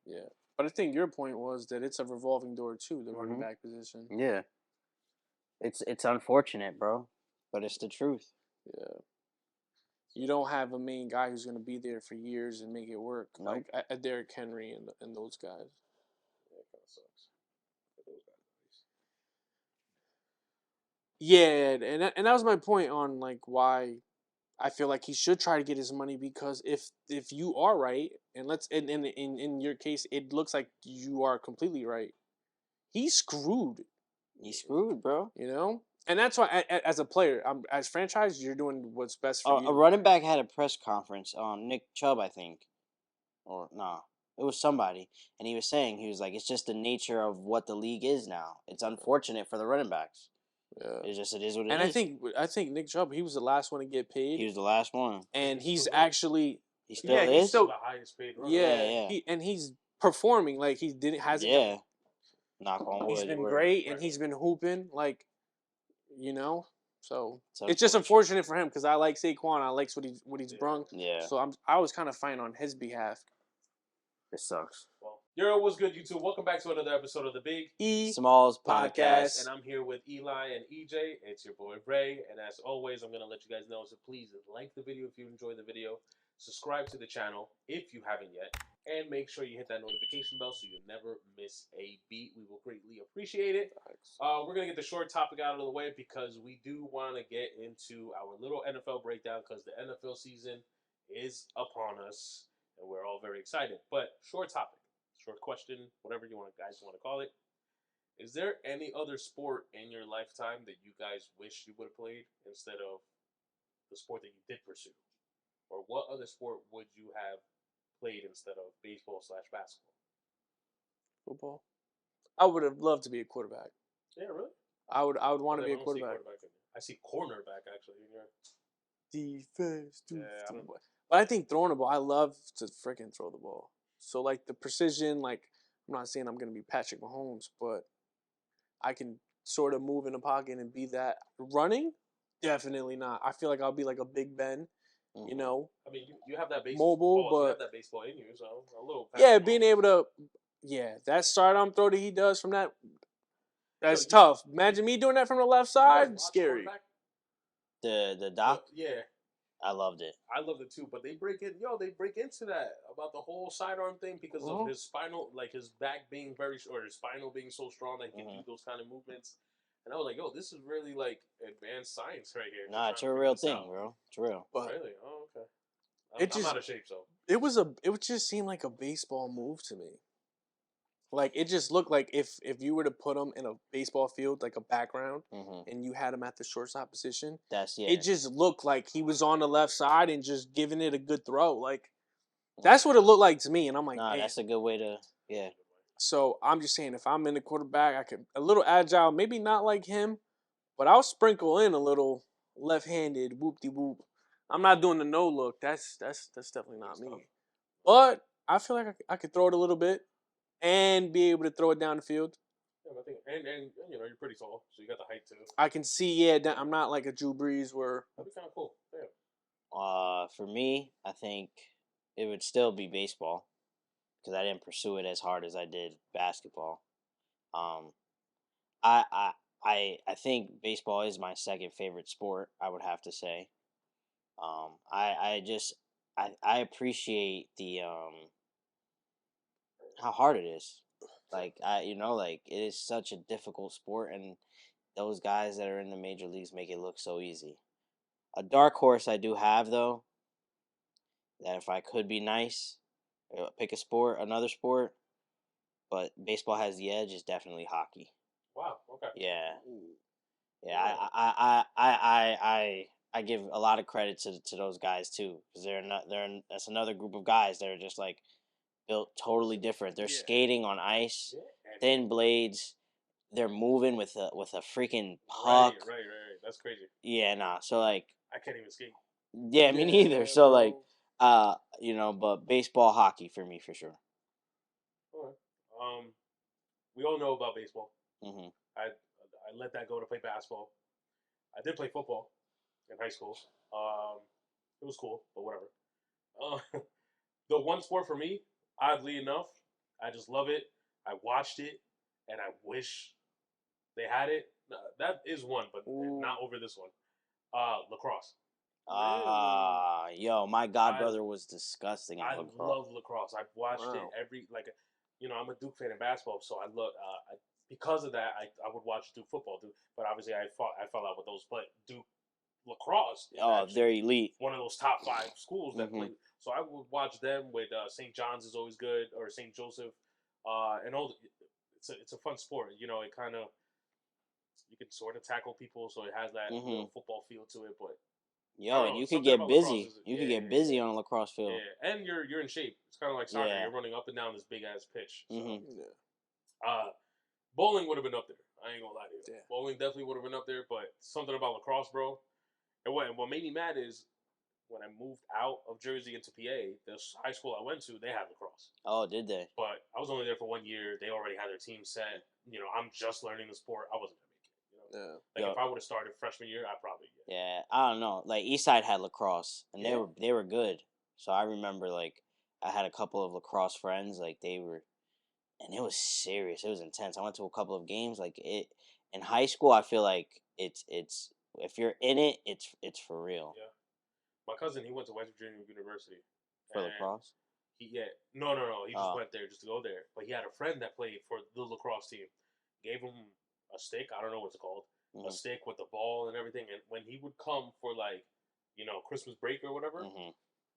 Yeah. But I think your point was that it's a revolving door too, the running back position. Yeah. It's unfortunate, bro, but it's the truth. Yeah. You don't have a main guy who's going to be there for years and make it work, Nope. like a Derrick Henry and those guys. Yeah, it kind of sucks. For those guys, at least. Yeah, and that was my point on like why I feel like he should try to get his money, because if you are right, and let's in your case it looks like you are completely right, he's screwed. He's screwed, bro. You know, and that's why as a player, as franchise, you're doing what's best for you. A running back had a press conference. Nick Chubb, I think, or nah, it was somebody, and he was saying, he was like, it's just the nature of what the league is now. It's unfortunate for the running backs. Yeah. It is what it And is. I think Nick Chubb, he was the last one to get paid. He was the last one, and he's actually he still is. He's still the highest paid runner. Yeah. He's performing like he didn't hasn't. Yeah. Knock on wood. He's been great, and he's been hooping like, you know. So It's it's just unfortunate for him because I like Saquon. I like what he's brung. Yeah. So I was kind of fine on his behalf. It sucks. Well, yo, what's good, YouTube? Welcome back to another episode of the Big Smallz Podcast. podcast. And I'm here with Eli and EJ. It's your boy Ray. And as always, I'm going to let you guys know, so please like the video if you enjoyed the video. Subscribe to the channel if you haven't yet. And make sure you hit that notification bell so you never miss a beat. We will greatly appreciate it. We're going to get the short topic out of the way because we do want to get into our little NFL breakdown because the NFL season is upon us. And we're all very excited. But short topic, short question, whatever you guys want to call it. Is there any other sport in your lifetime that you guys wish you would have played instead of the sport that you did pursue? Or what other sport would you have played instead of baseball/basketball? Football. I would have loved to be a quarterback. Yeah, really? I would want to be a quarterback. I see cornerback actually. Defense. Yeah, but I think throwing the ball, I love to freaking throw the ball. So like the precision, like I'm not saying I'm gonna be Patrick Mahomes, but I can sort of move in the pocket and be that. Running, definitely not. I feel like I'll be like a Big Ben. You know, I mean, you have that baseball, mobile, but you have that baseball in you, so a little. Yeah, being able to, that sidearm throw that he does from that's tough. Imagine me doing that from the left side, scary. The doc, yeah, I loved it. I loved it too, but they break into that about the whole sidearm thing because of his spinal, like his back being his spinal being so strong that he can do those kind of movements. And I was like, yo, this is really like advanced science right here. Nah, it's a real thing, bro. It's real. But really? Oh, okay. I'm out of shape, so. It would just seem like a baseball move to me. Like it just looked like if you were to put him in a baseball field, like a background, and you had him at the shortstop position, it just looked like he was on the left side and just giving it a good throw. Like that's what it looked like to me, and I'm like, nah, that's a good way to, yeah. So I'm just saying, if I'm in the quarterback, I could a little agile, maybe not like him, but I'll sprinkle in a little left-handed whoop-de-whoop. I'm not doing the no look. That's definitely not me. But I feel like I could throw it a little bit and be able to throw it down the field. Yeah, I think, and you know, you're pretty tall, so you got the height too. I can see, I'm not like a Drew Brees where. That'd be kind of cool. Yeah. For me, I think it would still be baseball because I didn't pursue it as hard as I did basketball. I think baseball is my second favorite sport. I would have to say. I appreciate the how hard it is. Like it is such a difficult sport, and those guys that are in the major leagues make it look so easy. A dark horse I do have though, that if I could be nice, pick another sport, but baseball has the edge, is definitely hockey. Wow. Okay. Yeah. Yeah. I give a lot of credit to those guys too, because that's another group of guys that are just like built totally different. They're skating on ice, thin blades. They're moving with a freaking puck. Right. That's crazy. Yeah, nah. So like, I can't even skate. Yeah, me neither. So like, but baseball, hockey for me for sure. Alright. We all know about baseball. Mm-hmm. I let that go to play basketball. I did play football in high school. It was cool, but whatever. The one sport for me, oddly enough, I just love it. I watched it, and I wish they had it. That is one, but not over this one. Lacrosse. Yo, my godbrother was disgusting at lacrosse. I love lacrosse. I've watched it I'm a Duke fan in basketball, so I love. Because of that, I would watch Duke football. But obviously, I fell out with those. But Duke lacrosse. They're elite. One of those top 5 schools that play. So I would watch them with St. John's is always good, or St. Joseph, and all. It's a fun sport. You know, it kind of you can sort of tackle people, so it has that little football feel to it. But and you could get busy. You could get busy on a lacrosse field. Yeah, and you're in shape. It's kind of like soccer. You're running up and down this big ass pitch. So, bowling would have been up there. I ain't gonna lie to you. Yeah. Bowling definitely would have been up there, but something about lacrosse, bro. And what made me mad is when I moved out of Jersey into PA, the high school I went to, they had lacrosse. Oh, did they? But I was only there for 1 year. They already had their team set. You know, I'm just learning the sport. I wasn't gonna make it. You know, if I would have started freshman year, I probably. Yeah, I don't know. Like Eastside had lacrosse, and they were good. So I remember like I had a couple of lacrosse friends. Like they were, and it was serious. It was intense. I went to a couple of games. Like it in high school. I feel like it's if you're in it, it's for real. Yeah. My cousin, he went to West Virginia University. For lacrosse? No. He just went there just to go there. But he had a friend that played for the lacrosse team. Gave him a stick. I don't know what it's called. A stick with the ball and everything. And when he would come for Christmas break or whatever,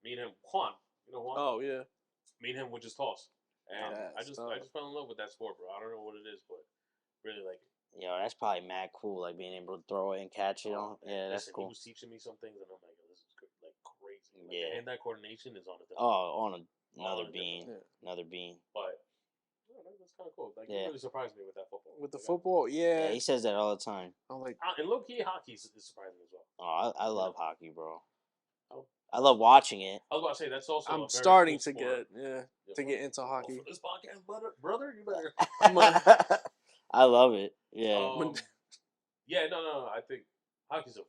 me and him, Juan, you know Juan? Oh yeah. Me and him would just toss. And I just fell in love with that sport, bro. I don't know what it is, but really like it. Yo, that's probably mad cool, like being able to throw it and catch it. That's cool. He was teaching me some things, and I'm like, this is like crazy. Like, and that coordination is on a another bean. Another bean. But that's kind of cool. Like, it really surprised me with that football. With the football, yeah. He says that all the time. I'm like, and low key hockey is surprising as well. Oh, I love hockey, bro. I love watching it. I was about to say that's also. I'm starting to get into hockey. For this podcast, brother, you better. I love it. Yeah. No. I think hockey's a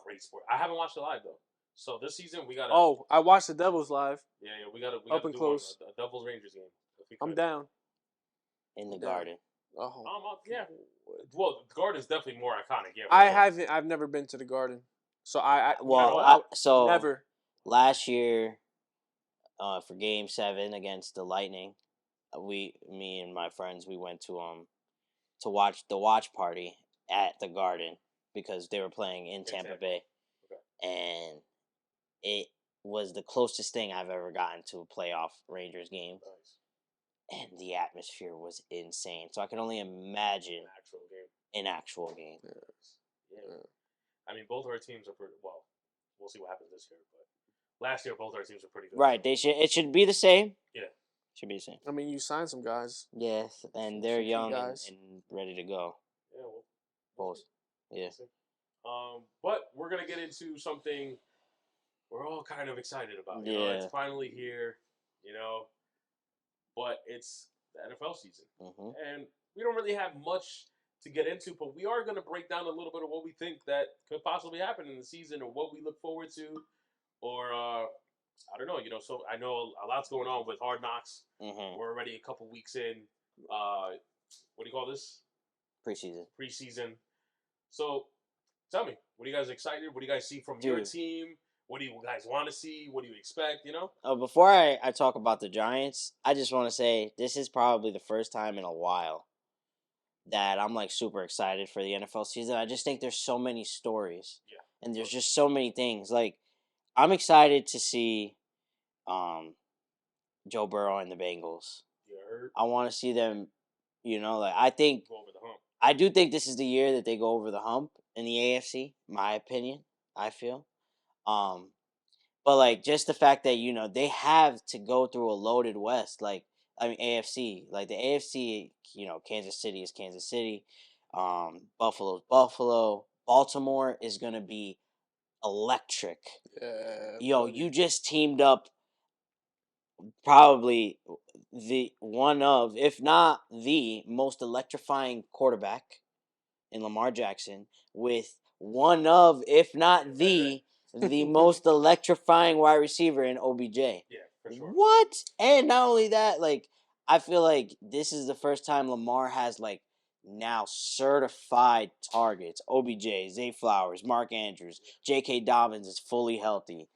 great sport. I haven't watched it live though. So this season we got. I watched the Devils live. Yeah, we got up and close. A Devils Rangers game. I'm down. In the Garden. Yeah. Well, the Garden's definitely more iconic. Yeah. I've never been to the Garden, so never. Last year, for Game 7 against the Lightning, me and my friends, we went to watch the watch party at the Garden because they were playing in Tampa Bay, and it was the closest thing I've ever gotten to a playoff Rangers game. Nice. And the atmosphere was insane. So I can only imagine an actual game. Yeah. I mean, both of our teams are pretty well. We'll see what happens this year, but last year both our teams were pretty good. Right. It should be the same. Yeah. Should be the same. I mean, you signed some guys. Yes, and they're young and ready to go. Yeah. Both. Yeah. But we're gonna get into something we're all kind of excited about. You know, it's finally here. You know, but it's the NFL season, and we don't really have much to get into, but we are going to break down a little bit of what we think that could possibly happen in the season, or what we look forward to, or I don't know. You know, so I know a lot's going on with Hard Knocks. We're already a couple weeks in. What do you call this? Preseason. So, tell me, what are you guys excited? What do you guys see from your team? What do you guys want to see? What do you expect, you know? Before I talk about the Giants, I just want to say this is probably the first time in a while that I'm, like, super excited for the NFL season. I just think there's so many stories. Yeah. And there's just so many things. Like, I'm excited to see Joe Burrow and the Bengals. I want to see them, you know, like, I think go over the hump. I do think this is the year that they go over the hump in the AFC, my opinion, I feel. But like just the fact that, you know, they have to go through a loaded West, like I mean AFC, like the AFC, you know, Kansas City is Kansas City, Buffalo's Buffalo, Baltimore is gonna be electric. Yo, you just teamed up probably the one of, if not the most electrifying quarterback in Lamar Jackson with one of, if not the most electrifying wide receiver in OBJ. Yeah, for sure. What? And not only that, like, I feel like this is the first time Lamar has like now certified targets. OBJ, Zay Flowers, Mark Andrews, J.K. Dobbins is fully healthy.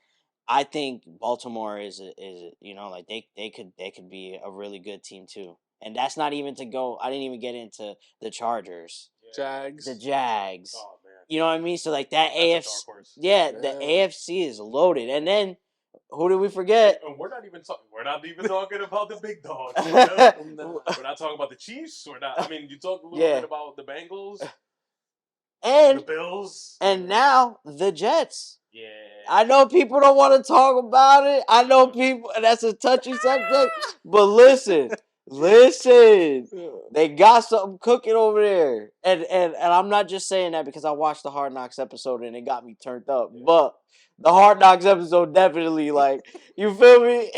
I think Baltimore is like they could be a really good team too. And that's not even to go. I didn't even get into the Chargers, Jags. the Jags. Oh man. You know what I mean? So like that That's AFC, Yeah. the AFC is loaded. And then who did we forget? And we're not even talking about the big dogs. We're not talking about the Chiefs. We're not. I mean, you talk a little bit about the Bengals, and the Bills, and now the Jets. Yeah. I know people don't want to talk about it. I know people, and that's a touchy subject. But listen, they got something cooking over there, and I'm not just saying that because I watched the Hard Knocks episode and it got me turned up. But the Hard Knocks episode definitely, like, you feel me?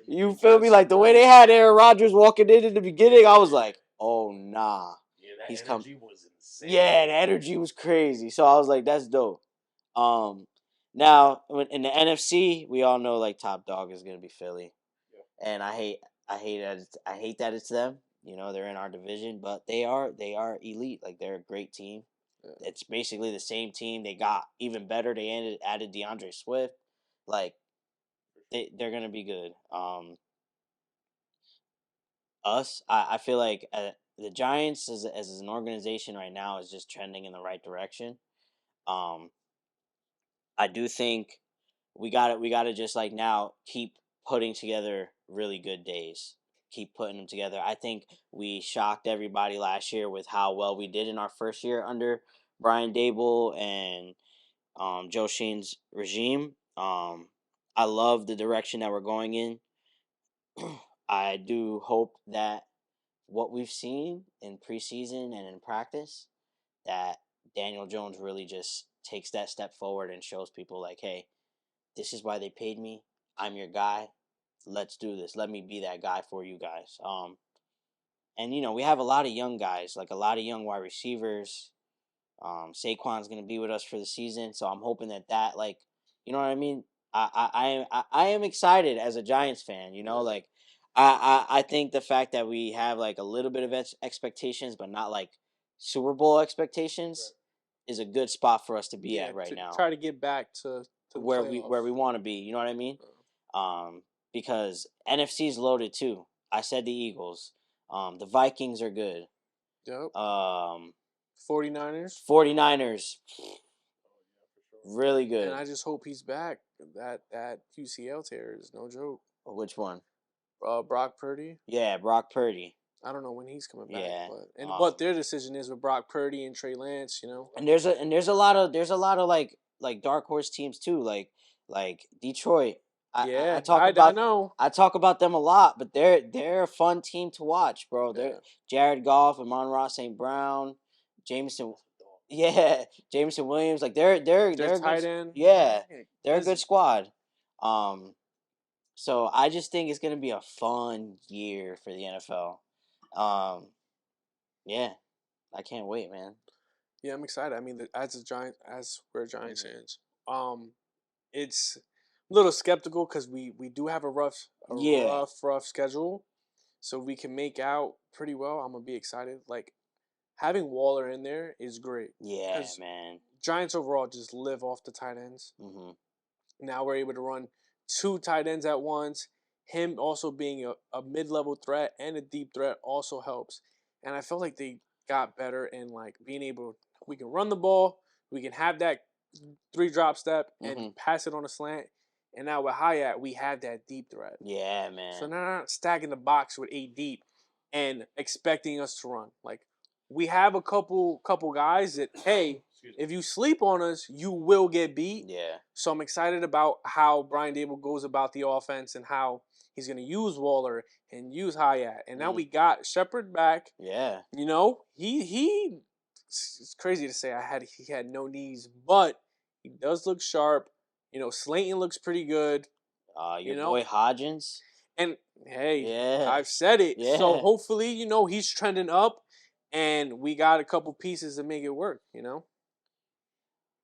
You feel me? Like the way they had Aaron Rodgers walking in the beginning, I was like, oh nah, Yeah, that he's energy was insane. Yeah, the energy was crazy. So I was like, that's dope. Now in the NFC, we all know like top dog is gonna be Philly, and I hate that it's them. You know, they're in our division, but they are elite. Like they're a great team. Yeah. It's basically the same team. They got even better. They added DeAndre Swift. Like they're gonna be good. I feel like the Giants as an organization right now is just trending in the right direction. I do think we gotta just like now keep putting together really good days. Keep putting them together. I think we shocked everybody last year with how well we did in our first year under Brian Dable and Joe Sheen's regime. I love the direction that we're going in. I do hope that what we've seen in preseason and in practice, that Daniel Jones really just takes that step forward and shows people like, hey, this is why they paid me. I'm your guy. Let's do this. Let me be that guy for you guys. And you know, we have a lot of young guys, like a lot of young wide receivers. Saquon's gonna be with us for the season, so I'm hoping that like, you know what I mean. I am excited as a Giants fan. You know, like I think the fact that we have like a little bit of expectations, but not like Super Bowl expectations, is a good spot for us to be at right now. Try to get back to where we want to be. You know what I mean? Because NFC's loaded too. I said the Eagles. The Vikings are good. Yep. 49ers. 49ers. Really good. And I just hope he's back. That UCL tear is no joke. Which one? Brock Purdy. Yeah, Brock Purdy. I don't know when he's coming back, but what their decision is with Brock Purdy and Trey Lance, you know. And there's a lot of like dark horse teams too, like Detroit. I talk about them a lot, but they're a fun team to watch, bro. They're Jared Goff, Amon-Ra St. Brown, Jameson. Yeah, Jameson Williams. Like they're tight end. Yeah, they're a good squad. So I just think it's gonna be a fun year for the NFL. Yeah, I can't wait, man. Yeah, I'm excited. I mean, as we're Giants fans, it's a little skeptical because we do have a rough schedule, so we can make out pretty well. I'm gonna be excited. Like having Waller in there is great. Yeah, man. Giants overall just live off the tight ends. Mm-hmm. Now we're able to run 2 tight ends at once. Him also being a mid-level threat and a deep threat also helps. And I felt like they got better in like being able. We can run the ball. We can have that 3-drop step and pass it on a slant. And now with Hyatt, we have that deep threat. Yeah, man. So now they're not stacking the box with 8 deep and expecting us to run. Like we have a couple guys that, hey, if you sleep on us, you will get beat. Yeah. So I'm excited about how Brian Dable goes about the offense and how he's going to use Waller and use Hyatt. And now we got Shepard back. Yeah. You know, he it's crazy to say he had no knees, but he does look sharp. You know, Slayton looks pretty good. Your boy Hodgins. And hey, I've said it. Yeah. So hopefully, you know, he's trending up and we got a couple pieces to make it work, you know?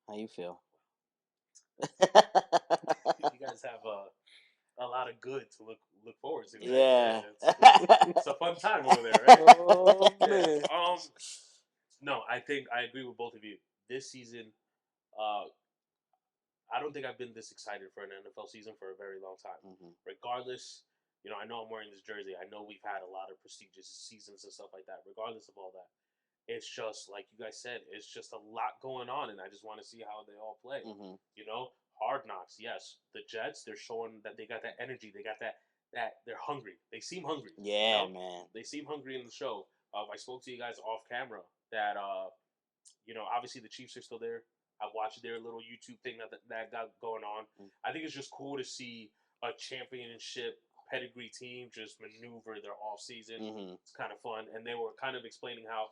How you feel? You guys have a lot of good to look forward to. Yeah. It's a fun live over there, right? Oh man. No, I think I agree with both of you. This season, I don't think I've been this excited for an NFL season for a very long time. Regardless, I know I'm wearing this jersey. I know we've had a lot of prestigious seasons and stuff like that. Regardless of all that, it's just like you guys said. It's just a lot going on, and I just want to see how they all play. Hard knocks. Yes, the Jets. They're showing that they got that energy. They got that they're hungry. They seem hungry. Yeah, man. They seem hungry in the show. I spoke to you guys off camera that obviously the Chiefs are still there. I watched their little YouTube thing that got going on. I think it's just cool to see a championship pedigree team just maneuver their off season. It's kind of fun, and they were kind of explaining how,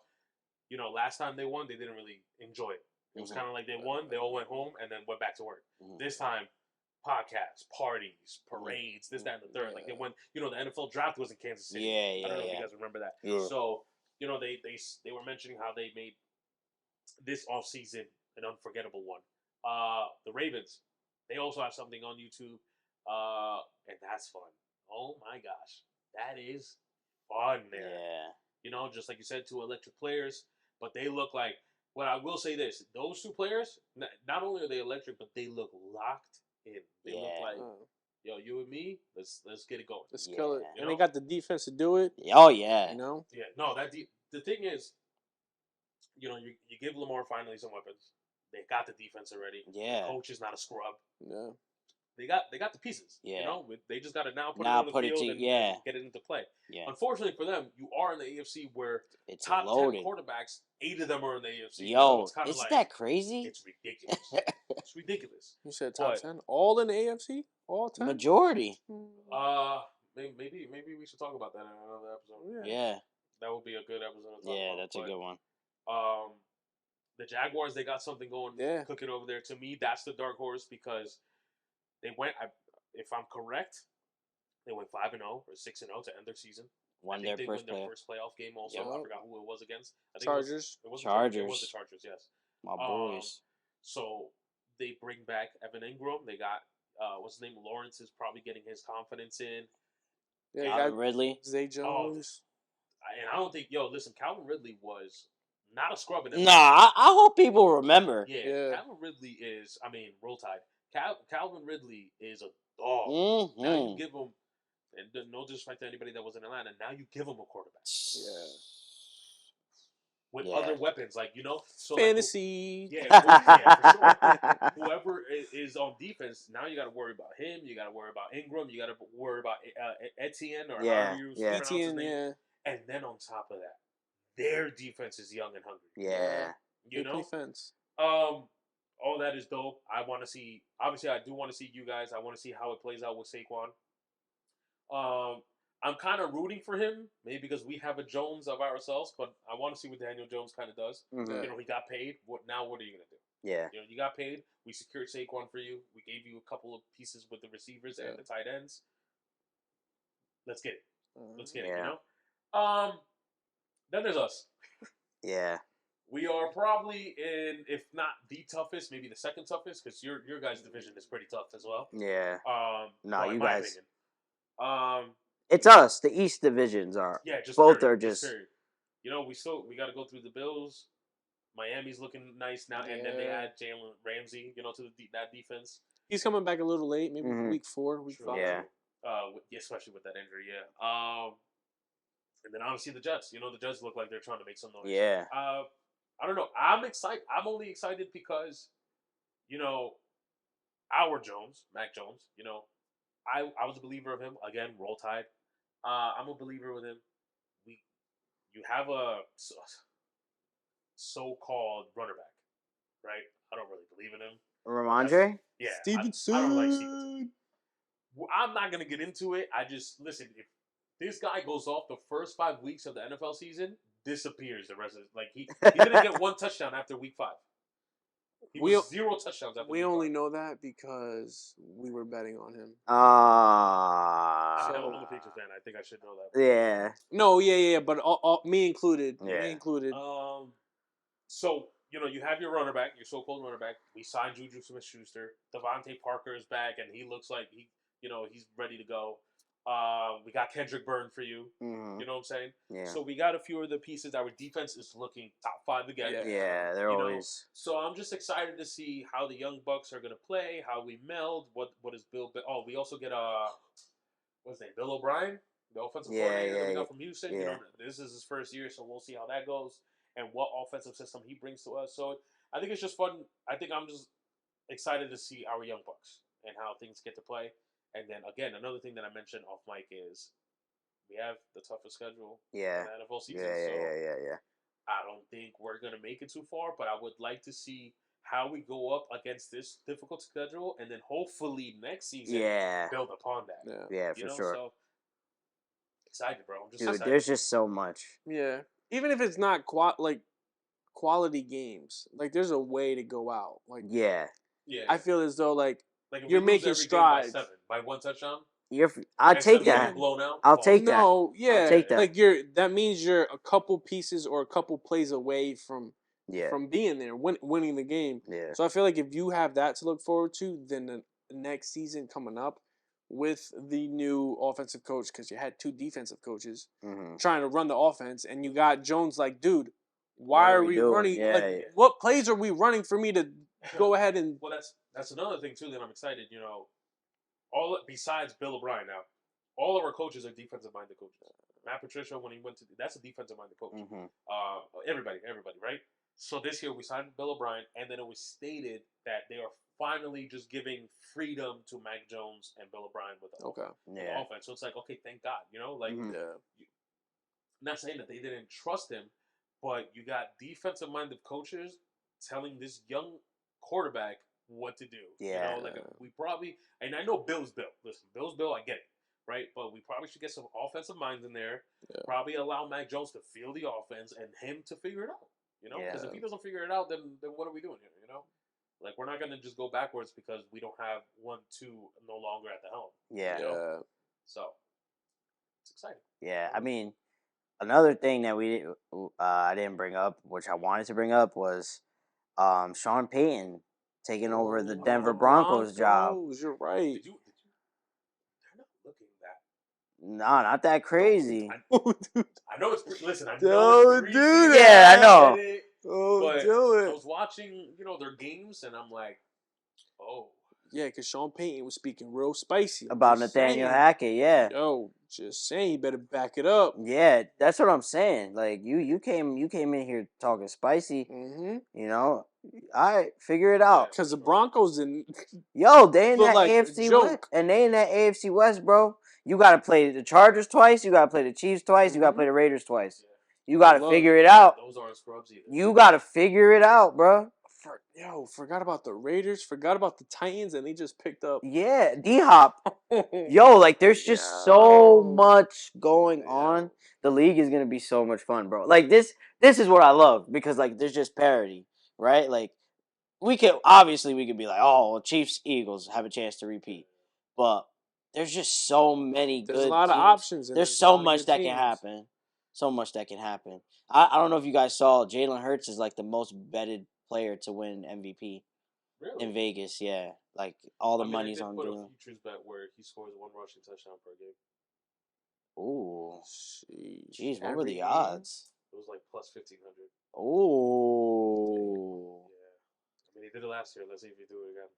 last time they won, they didn't really enjoy it. It was kind of like they won, they all went home, and then went back to work. This time, podcasts, parties, parades, this, that, and the third. Like they went, the NFL draft was in Kansas City. I don't know if you guys remember that. Yeah. So, they were mentioning how they made this off season an unforgettable one. The Ravens, they also have something on YouTube, and that's fun. Oh my gosh, that is fun there. Yeah. Just like you said, two electric players, but they look like. Well, I will say this: those two players, not only are they electric, but they look locked in. They look like, yo, you and me, let's get it going. Let's kill it. And they got the defense to do it. Oh yeah. Yeah. No, the thing is, you give Lamar finally some weapons. They got the defense already. Yeah. The coach is not a scrub. Yeah. They got the pieces. Yeah. They just got to now put it on the field and get it into play. Yeah. Unfortunately for them, you are in the AFC where it's top loaded. 10 quarterbacks, 8 of them are in the AFC. Yo, it's kind of isn't that crazy? It's ridiculous. It's ridiculous. You said top 10? All in the AFC? All 10? Majority. Maybe we should talk about that in another episode. Yeah. That would be a good episode to talk about. That's a good one. The Jaguars, they got something going, cooking over there. To me, that's the dark horse because they went, if I'm correct, they went 5-0 or 6-0 to end their season. Won their first playoff game also. I forgot who it was against. I think Chargers. It was the Chargers, yes. My boys. So they bring back Evan Ingram. They got, what's his name? Lawrence is probably getting his confidence in. Yeah, Calvin Ridley. Zay Jones. And I don't think, listen, Calvin Ridley was not a scrub in this. Nah, I hope people remember. Yeah, Calvin Ridley is, Roll Tide. Calvin Ridley is a dog. Now you give him, and no disrespect to anybody that was in Atlanta, now you give him a quarterback. Yeah. With other weapons, so fantasy. For sure. Whoever is on defense, now you got to worry about him. You got to worry about Ingram. You got to worry about Etienne or however you pronounce his name. Yeah. And then on top of that, their defense is young and hungry. Yeah. Defense. All that is dope. I want to see. Obviously, I do want to see you guys. I want to see how it plays out with Saquon. I'm kind of rooting for him, maybe because we have a Jones of ourselves, but I want to see what Daniel Jones kind of does. He got paid. What are you gonna do? Yeah. You got paid. We secured Saquon for you. We gave you a couple of pieces with the receivers and the tight ends. Let's get it. Let's get it. Then there's us. Yeah. We are probably in, if not the toughest, maybe the second toughest, because your guys' division is pretty tough as well. Yeah. You guys. It's us. The East divisions are. Yeah, just both period, are just. We got to go through the Bills. Miami's looking nice now, and then they add Jalen Ramsey, to that defense. He's coming back a little late, maybe week 4, week 5. Yeah. Especially with that injury, yeah. And then obviously the Jets. The Jets look like they're trying to make some noise. Yeah. I don't know. I'm excited. I'm only excited because, our Jones, Mac Jones, I was a believer of him. Again, Roll Tide. I'm a believer with him. You have a so-called runner back, right? I don't really believe in him. Ramondre? Yeah. Stevenson. I don't like Stevenson. I'm not going to get into it. I just, listen, if this guy goes off the first 5 weeks of the NFL season, disappears the rest of it. He didn't get 1 touchdown after week 5. He was 0 touchdowns after we week only 5. know that because we were betting on him. I'm a Patriots fan. I think I should know that. Yeah. No, yeah, but all, me included. Yeah. Me included. So, you have your runner back, your so-called runner back. We signed Juju Smith-Schuster. Devontae Parker is back, and he looks like he's ready to go. We got Kendrick Byrne for you. Mm-hmm. You know what I'm saying? Yeah. So we got a few of the pieces. Our defense is looking top 5 again. Yeah, they're always. So I'm just excited to see how the young Bucks are gonna play, how we meld. What is Bill? Oh, we also get what's his name? Bill O'Brien, the offensive coordinator that we got from Houston. Yeah. You know, this is his first year, so we'll see how that goes and what offensive system he brings to us. So I think it's just fun. I think I'm just excited to see our young Bucks and how things get to play. And then again, another thing that I mentioned off mic is we have the toughest schedule in the NFL season. Yeah. I don't think we're gonna make it too far, but I would like to see how we go up against this difficult schedule, and then hopefully next season build upon that. Yeah, for sure. So excited, bro. I'm just Dude, excited. there's just so much. Yeah, even if it's not quality games, like there's a way to go out. Like I feel as though like you're making strides by 1 touchdown. I'll take that. Blown out. I'll take that. No, yeah, I'll take that. Like that means you're a couple pieces or a couple plays away from being there, winning the game. Yeah. So I feel like if you have that to look forward to, then the next season coming up with the new offensive coach, because you had 2 defensive coaches trying to run the offense, and you got Jones like, dude, why are we running? What plays are we running for me to go ahead and? Well, that's another thing too that I'm excited. You know, besides Bill O'Brien now, all of our coaches are defensive minded coaches. Matt Patricia, when he went to, that's a defensive minded coach. Everybody, right? So this year we signed Bill O'Brien, and then it was stated that they are finally just giving freedom to Mac Jones and Bill O'Brien with the offense. So it's like, okay, thank God, you know, like, not saying that they didn't trust him, but you got defensive minded coaches telling this young quarterback what to do. Yeah. You know, like we probably, and I know Bill's Bill. Listen, Bill's Bill, I get it, right? But we probably should get some offensive minds in there. Yeah. Probably allow Mac Jones to feel the offense and him to figure it out. You know, because if he doesn't figure it out, then what are we doing here? You know, like we're not gonna just go backwards because we don't have 1, 2 no longer at the helm. Yeah. You know? So it's exciting. Yeah, I mean, another thing that I didn't bring up, which I wanted to bring up, was Sean Payton taking over the Denver Broncos job. You're right. Did you? They're not looking that. Nah, not that crazy. I know it's. Listen, I know it's crazy. Do that. Yeah, I know. But do it. I was watching, their games, and I'm like, oh. Yeah, because Sean Payton was speaking real spicy. About Nathaniel Hackett, yeah. Yo, just saying, you better back it up. Yeah, that's what I'm saying. Like you came in here talking spicy. You know, all right, figure it out. Because the Broncos didn't. Yo, they in that AFC West, and they in that AFC West, bro. You gotta play the Chargers twice. You gotta play the Chiefs twice. You gotta play the Raiders twice. You gotta figure it out. Those aren't scrubs either. You gotta figure it out, bro. Forgot about the Raiders, forgot about the Titans, and they just picked up. Yeah, D-Hop. Yo, like, there's just so much going on. The league is going to be so much fun, bro. Like, this is what I love, because, like, there's just parity, right? Like, we could be like, oh, Chiefs, Eagles have a chance to repeat. But there's just so many good teams. There's a lot of options. There's so much that can happen. So much that can happen. I don't know if you guys saw, Jalen Hurts is, like, the most betted player to win MVP in Vegas. Yeah, like all the money's on Jalen. A futures bet where he scores 1 rushing touchdown per game. Ooh, jeez, what were the odds? It was like plus 1,500. Ooh, yeah. I mean, he did it last year. Let's see if he do it again.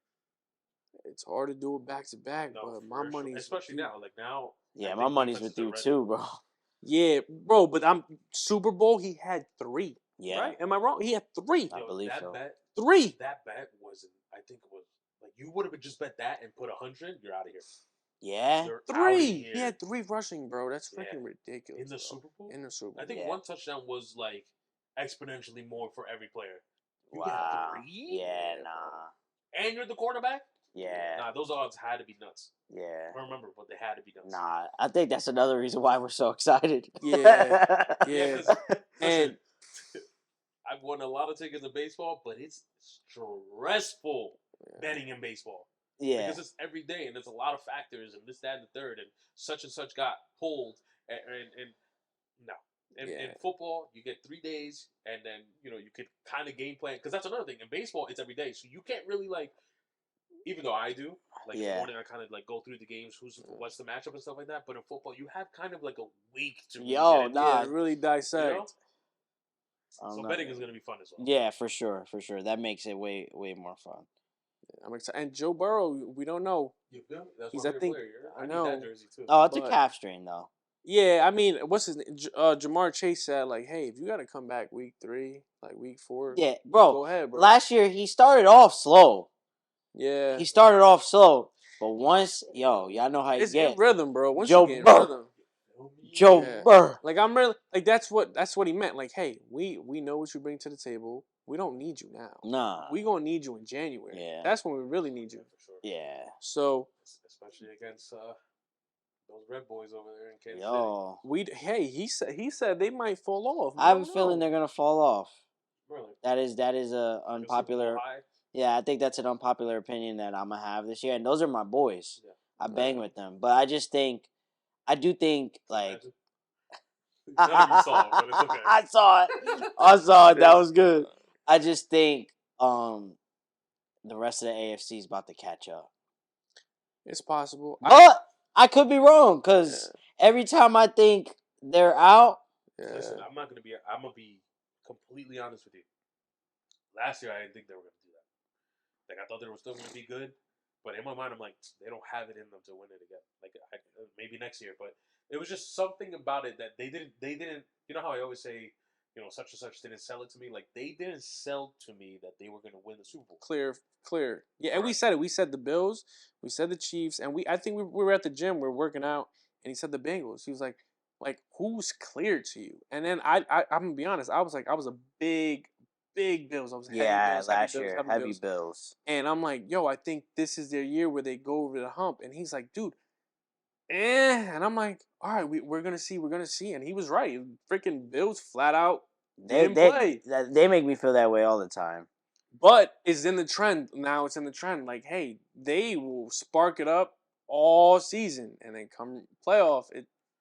It's hard to do it back to back, but my money, especially now. Like now, yeah, my money's with you too, bro. Yeah, bro, but Super Bowl. He had 3. Yeah. Right? Am I wrong? He had 3. I believe so. 3. That bet wasn't. I think it was like you would have just bet that and put 100. You're out of here. Yeah. You're 3. He had 3 rushing, bro. That's freaking ridiculous. In the Super Bowl. I think 1 touchdown was like exponentially more for every player. You wow. Get 3? Yeah, nah. And you're the quarterback. Yeah. Nah, those odds had to be nuts. Yeah. I don't remember, but they had to be nuts. Nah, I think that's another reason why we're so excited. Yeah. And I've won a lot of tickets in baseball, but it's stressful betting in baseball. Yeah. Because it's every day, and there's a lot of factors, and this, that, and the third, and such got pulled, and no. In football, you get 3 days, and then, you could kind of game plan. Because that's another thing. In baseball, it's every day, so you can't really, like, even though I do, Like in the morning, I kind of like go through the games, what's the matchup and stuff like that. But in football, you have kind of like a week to really get into it. Really dissect. You know? So betting is going to be fun as well. Yeah, for sure. That makes it way more fun. I'm excited. And Joe Burrow, we don't know. That's my favorite player. I know. Need that jersey too. Oh, it's a calf strain though. Yeah, I mean, what's his name? Jamar Chase said, like, hey, if you got to come back week 3, like week 4, yeah, bro. Go ahead, bro. Last year he started off slow. Yeah, he started off slow, but once y'all know how you get in rhythm, bro. Once Joe you get in Burr. rhythm. Joe Burr. Like I'm really like that's what he meant. Like, hey, we know what you bring to the table. We don't need you now. Nah. We gonna need you in January. Yeah. That's when we really need you. For sure. Yeah. So especially against those Red Boys over there in Kansas City. He said they might fall off. I have a feeling they're gonna fall off. Really? That is a unpopular. Yeah, I think that's an unpopular opinion that I'm gonna have this year, and those are my boys. Yeah. I bang with them, but I do think like. You saw it, but it's okay. I saw it. That was good. I just think the rest of the AFC is about to catch up. It's possible, but I could be wrong because every time I think they're out. Listen, I'm gonna be completely honest with you. Last year, I didn't think they were gonna do that. Like I thought they were still gonna be good, but in my mind, I'm like, they don't have it in them to win it again. Like maybe next year, but it was just something about it that they didn't. You know how I always say, such and such didn't sell it to me. Like they didn't sell to me that they were gonna win the Super Bowl. Clear. Yeah, and we said it. We said the Bills. We said the Chiefs, and I think we were at the gym. We were working out, and he said the Bengals. He was like who's clear to you? And then I'm gonna be honest. I was a big Bills. I was heavy Bills. Last year, heavy Bills. And I'm like, yo, I think this is their year where they go over the hump. And he's like, dude, and I'm like, all right, we're gonna see. And he was right. Freaking Bills flat out didn't play. They make me feel that way all the time. But it's in the trend now. It's in the trend. Like, hey, they will spark it up all season, and then come playoff.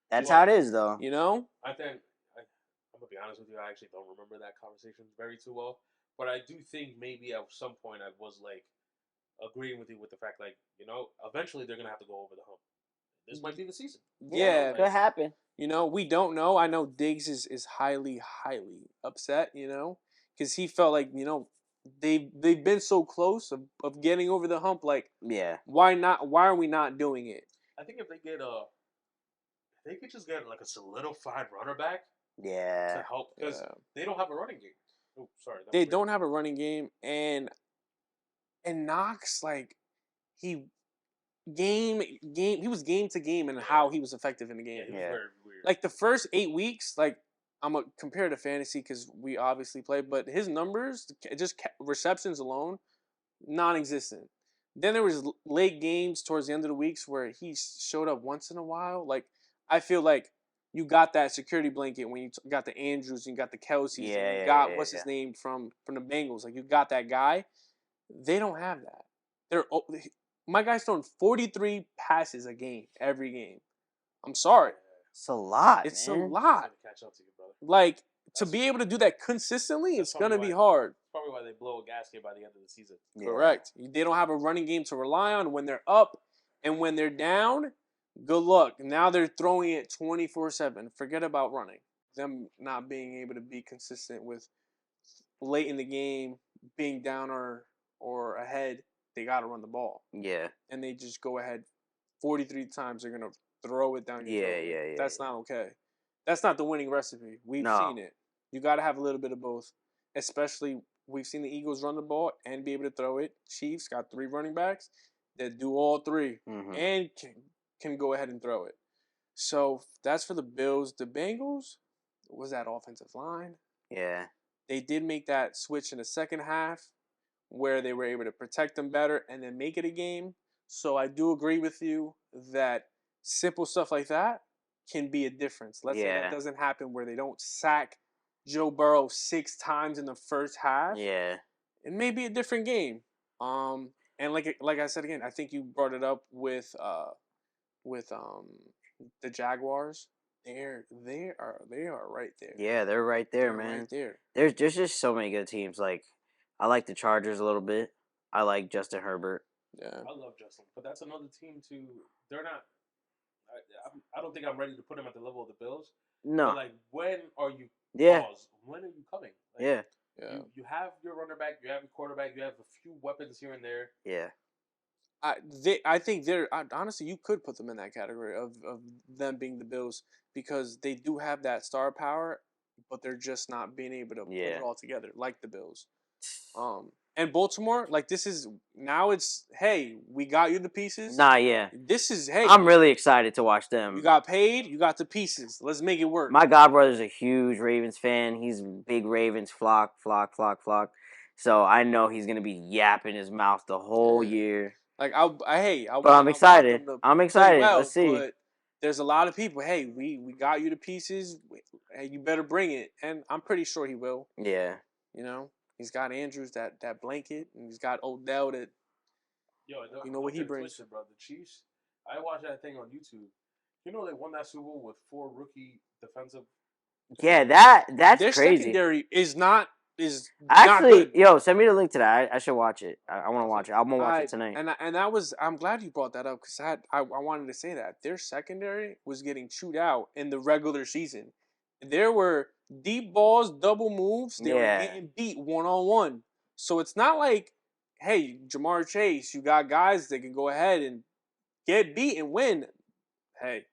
That's how it is, though. You know. I think I'm gonna be honest with you. I actually don't remember that conversation very too well, but I do think maybe at some point I was like agreeing with you with the fact, like, eventually they're gonna have to go over the hump. This might be the season. Yeah, it could happen. We don't know. I know Diggs is highly upset. Because he felt like they've been so close of getting over the hump. Like, why not? Why are we not doing it? I think if they could just get like a solidified runner back. Yeah. To help because they don't have a running game. Oh, sorry. They don't have a running game, and Knox, like, he was game to game and how he was effective in the game. Yeah, he was very weird. Like the first 8 weeks, like I'm gonna compare to fantasy because we obviously play, but his numbers, just receptions alone, non-existent. Then there was late games towards the end of the weeks where he showed up once in a while. Like I feel like you got that security blanket when you got the Andrews, and you got the Kelseys, and you got what's his name from the Bengals. Like you got that guy. They don't have that. My guy's throwing 43 passes a game, every game. I'm sorry. It's a lot. It's a lot. Catch up to you, brother. Like to be able to do that consistently, it's gonna be hard. Probably why they blow a gasket by the end of the season. Yeah. Correct. They don't have a running game to rely on when they're up, and when they're down. Good luck. Now they're throwing it 24/7. Forget about running. Them not being able to be consistent with late in the game, being down or ahead, they got to run the ball. Yeah. And they just go ahead 43 times. They're going to throw it down your throat. Yeah. That's not okay. That's not the winning recipe. We've seen it. You got to have a little bit of both. Especially, we've seen the Eagles run the ball and be able to throw it. Chiefs got 3 running backs that do all 3 and can go ahead and throw it. So that's for the Bills. The Bengals was that offensive line. Yeah. They did make that switch in the second half where they were able to protect them better and then make it a game. So I do agree with you that simple stuff like that can be a difference. Let's say that doesn't happen where they don't sack Joe Burrow 6 times in the first half. Yeah. It may be a different game. And like I said again, I think you brought it up with the Jaguars. They are right there. Yeah, they're right there, man. Right there. There's just so many good teams. Like I like the Chargers a little bit. I like Justin Herbert. Yeah. I love Justin, but that's another team too. They're not. I don't think I'm ready to put them at the level of the Bills. No. But like, when are you? Yeah. Pause. When are you coming? Like, yeah. You have your running back, you have your quarterback, you have a few weapons here and there. Yeah. I think honestly, you could put them in that category of them being the Bills because they do have that star power, but they're just not being able to put it all together like the Bills. And Baltimore, like this is now it's hey, we got you the pieces. Nah, yeah. This is hey. I'm really excited to watch them. You got paid, you got the pieces. Let's make it work. My godbrother's a huge Ravens fan. He's big Ravens flock. So I know he's gonna be yapping his mouth the whole year. Like but I'm excited. I'm excited. Well, Let's see. But there's a lot of people. Hey, we got you the pieces. Hey, you better bring it, and I'm pretty sure he will. Yeah. You know, he's got Andrews that blanket, and he's got Odell that. Yo, you know what he brings, twisted, bro. The Chiefs. I watched that thing on YouTube. You know they won that Super Bowl with 4 rookie defensive. Yeah, that's their crazy. Secondary is not actually not good. Yo, send me the link to that. I should watch it. I want to watch it. I'm gonna watch it tonight. And that was I'm glad you brought that up because I wanted to say that their secondary was getting chewed out in the regular season. There were deep balls, double moves. They were getting beat 1-on-1. So it's not like, hey, Jamar Chase, you got guys that can go ahead and get beat and win. Hey,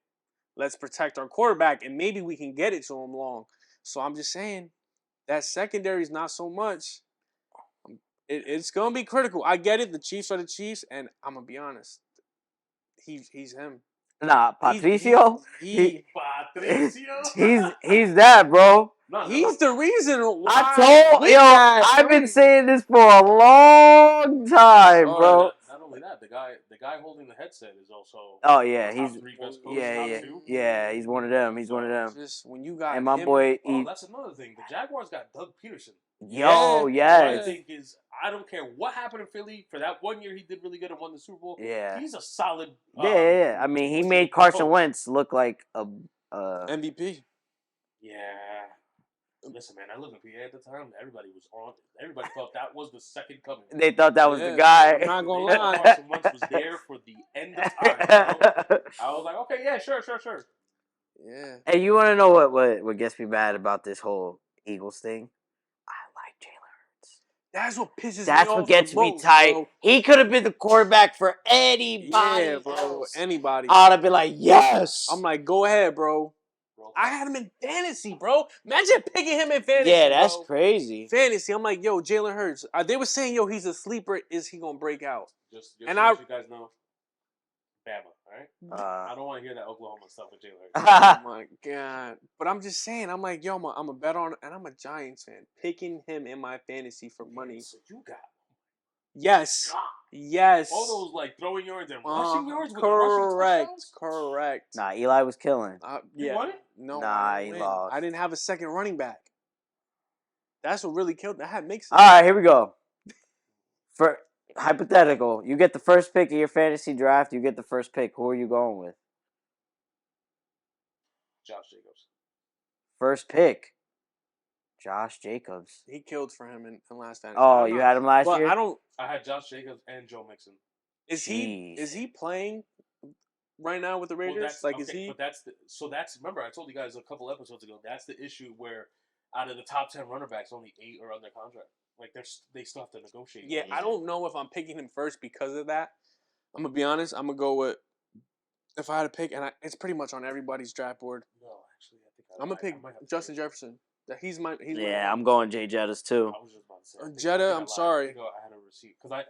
let's protect our quarterback and maybe we can get it to him long. So I'm just saying that secondary is not so much. It's gonna be critical. I get it. The Chiefs are the Chiefs, and I'm gonna be honest. He's him. Nah, Patricio. Patricio. He's that, bro. He's the reason why. I've been saying this for a long time, bro. Not only that, the guy holding the headset is also. Oh yeah, he's top 3 best coaches, yeah. He's one of them. He's one of them. Just when you got and my him, boy. That's another thing. The Jaguars got Doug Peterson. Yo, yes. I think I don't care what happened in Philly for that 1 year he did really good and won the Super Bowl. Yeah, he's a solid. Yeah. I mean, he made Carson Wentz look like a MVP. Yeah. Listen, man, I lived in PA at the time. Everybody was on it. Everybody thought that was the second coming. They thought that was the guy. I'm not gonna lie. Carson Wentz was there for the end of time. Bro. I was like, okay, yeah, sure. Yeah. And you want to know what gets me mad about this whole Eagles thing? I like Jalen Hurts. That's what pisses me off. That's what gets me tight. Bro. He could have been the quarterback for anybody else. Anybody. I'd have been like, yes. I'm like, go ahead, bro. I had him in fantasy, bro. Imagine picking him in fantasy. Yeah, that's crazy. Fantasy. I'm like, yo, Jalen Hurts. They were saying, yo, he's a sleeper. Is he gonna break out? Just and so you guys know, Bama, all right? I don't want to hear that Oklahoma stuff with Jalen Hurts. Oh my god! But I'm just saying, I'm like, yo, I'm a bet on, and I'm a Giants fan. Picking him in my fantasy for money. So you got. Yes. Yes. All those like throwing yards and rushing yards with rushing touchdowns? Correct. Nah, Eli was killing. You won it? No. Nah, he lost. I didn't have a second running back. That's what really killed. That makes sense. All right, here we go. For hypothetical, you get the first pick of your fantasy draft. You get the first pick. Who are you going with? Josh Jacobs. First pick. Josh Jacobs. He killed for him in last fantasy. Oh, you had him last year? I had Josh Jacobs and Joe Mixon. Is he playing right now with the Raiders? Well, remember I told you guys a couple episodes ago. That's the issue where out of the top 10 running backs, only 8 are under contract. Like they still have to negotiate. Yeah, I don't know if I'm picking him first because of that. I'm gonna be honest. I'm gonna go with if I had to pick, and it's pretty much on everybody's draft board. No, actually, I think I'm gonna pick Justin Jefferson. He's I'm going Jay Jettas too. I was just about to say. Jetta, I'm sorry. I had a receipt because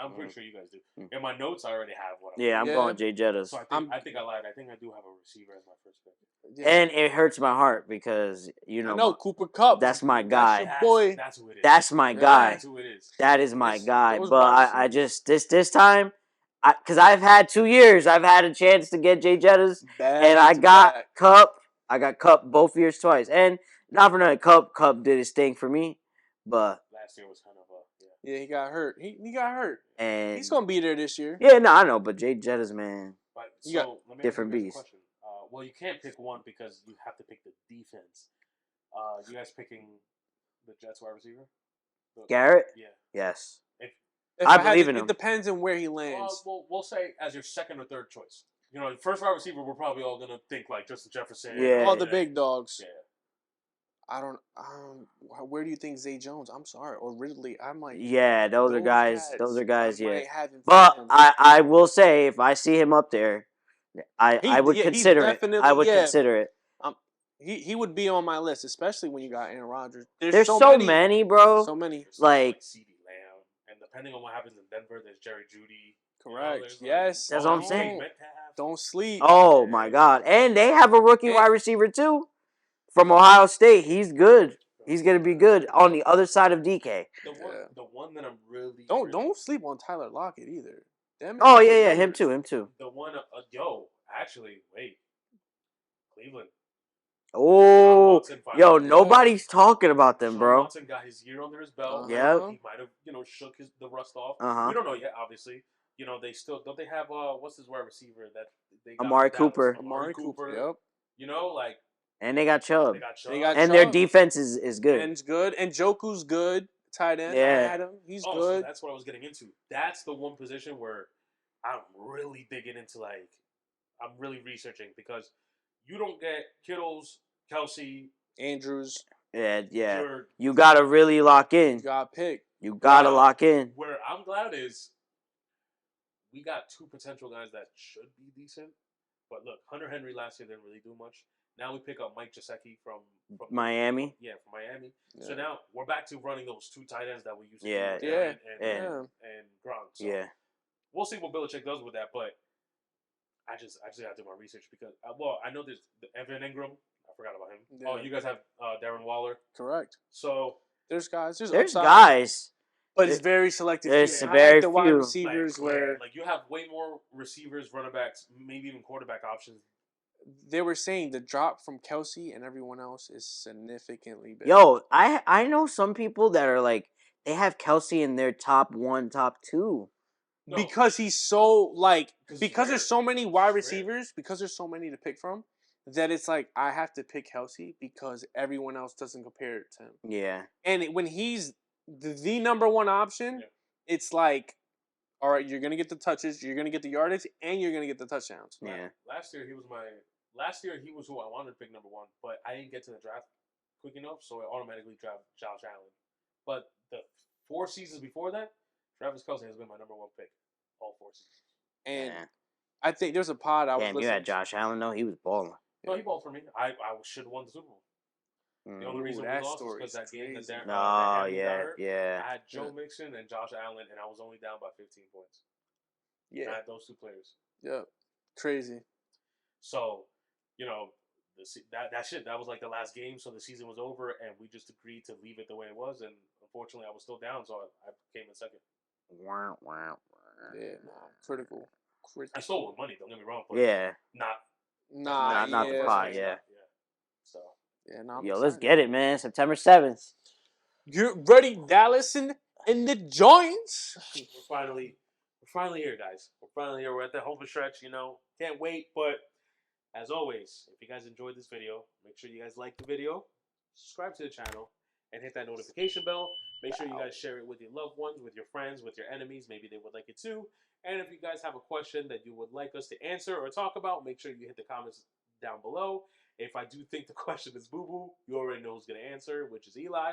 I'm pretty sure you guys do. In my notes, I already have one. I'm going Jay Jettas. So I think I lied. I think I do have a receiver as my first pick. Yeah. And it hurts my heart because I know Cooper Kupp. That's my guy. That's your boy. That's who it is. That's my guy. That's who it is. That is my guy. But I just this time. Because I've had 2 years, I've had a chance to get Jay Jettas, and I got Kupp. I got Kupp both years twice, and not for nothing, Kupp did his thing for me, but last year was kind of yeah, he got hurt. He got hurt, and he's gonna be there this year. Yeah, no, I know, but Jay Jettas, man, let me different beast. Well, you can't pick one because you have to pick the defense. You guys picking the Jets wide receiver? Garrett? Yeah. Yes. I believe in him. It depends on where he lands. We'll say as your second or third choice. You know, first wide receiver, we're probably all gonna think like Justin Jefferson. Yeah. All the big dogs. Yeah. I don't. Where do you think Zay Jones? I'm sorry, or Ridley? I'm like. Yeah, those are guys. Those are guys. Yeah. But I will say, if I see him up there, I would consider it. I would consider it. He would be on my list, especially when you got Aaron Rodgers. There's so many, bro. So many. Like CeeDee Lamb, and depending on what happens in Denver, there's Jerry Jeudy. Correct. Yes. That's what I'm saying. Don't sleep. Oh my God! And they have a rookie wide receiver too, from Ohio State. He's good. He's gonna be good on the other side of DK. The one that I'm really don't sleep on Tyler Lockett either. Oh yeah, him too. The one, actually, wait, Cleveland. Oh, nobody's talking about them, bro. Watson got his year under his belt. Yeah, he might have shook the rust off. We don't know yet, obviously. They still don't. They have what's his wide receiver that they got Amari Cooper. Amari Cooper. Yep. And they got Chubb. And Chubb. Their defense is good. And good. And Joku's good. Tight end. Yeah. I had him. He's good. So that's what I was getting into. That's the one position where I'm really digging into. I'm really researching because you don't get Kittles, Kelsey, Andrews. Yeah. You gotta really lock in. You gotta pick. You gotta lock in. Where I'm glad is we got two potential guys that should be decent. But look, Hunter Henry last year didn't really do much. Now we pick up Mike Gesicki from Miami. Yeah, from Miami. Yeah. So now we're back to running those two tight ends that we used to do. And Gronk. So we'll see what Belichick does with that, but I just gotta do my research because I know there's Evan Ingram. I forgot about him. Yeah. Oh, you guys have Darren Waller. Correct. So there's guys. There's guys. But it's very selective. There's very few. Wide receivers where you have way more receivers, running backs, maybe even quarterback options. They were saying the drop from Kelsey and everyone else is significantly bigger. Yo, I know some people that are like they have Kelsey in their top 1, top 2. No. Because he's so because there's so many wide receivers, because there's so many to pick from, that it's like I have to pick Kelsey because everyone else doesn't compare to him. Yeah. And when he's the number one option, it's like, all right, you're gonna get the touches, you're gonna get the yardage, and you're gonna get the touchdowns. Yeah. Last year he was who I wanted to pick number 1, but I didn't get to the draft quick enough, so I automatically drafted Josh Allen. But the 4 seasons before that, Travis Kelce has been my number 1 pick all 4 seasons. And I think there's a pod I was listening you had Josh Allen though. He was balling. No, he balled for me. I should have won the Super Bowl. The only reason we lost was because that game that Darren got hurt. I had Joe Mixon and Josh Allen, and I was only down by 15 points. Yeah. I had those 2 players. Yeah. Crazy. So, that was like the last game, so the season was over, and we just agreed to leave it the way it was, and unfortunately I was still down, so I came in second. Wow. Yeah, critical. I still won money, don't get me wrong, but not the pot, So yo, let's get it, man. September 7th. Get ready, Dallas in the joints. We're finally here, guys. We're finally here. We're at the home stretch, Can't wait, but as always, if you guys enjoyed this video, make sure you guys like the video, subscribe to the channel, and hit that notification bell. Make sure you guys share it with your loved ones, with your friends, with your enemies. Maybe they would like it too. And if you guys have a question that you would like us to answer or talk about, make sure you hit the comments down below. If I do think the question is boo-boo, you already know who's going to answer, which is Eli.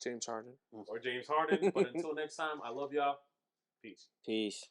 James Harden. Or James Harden. But until next time, I love y'all. Peace.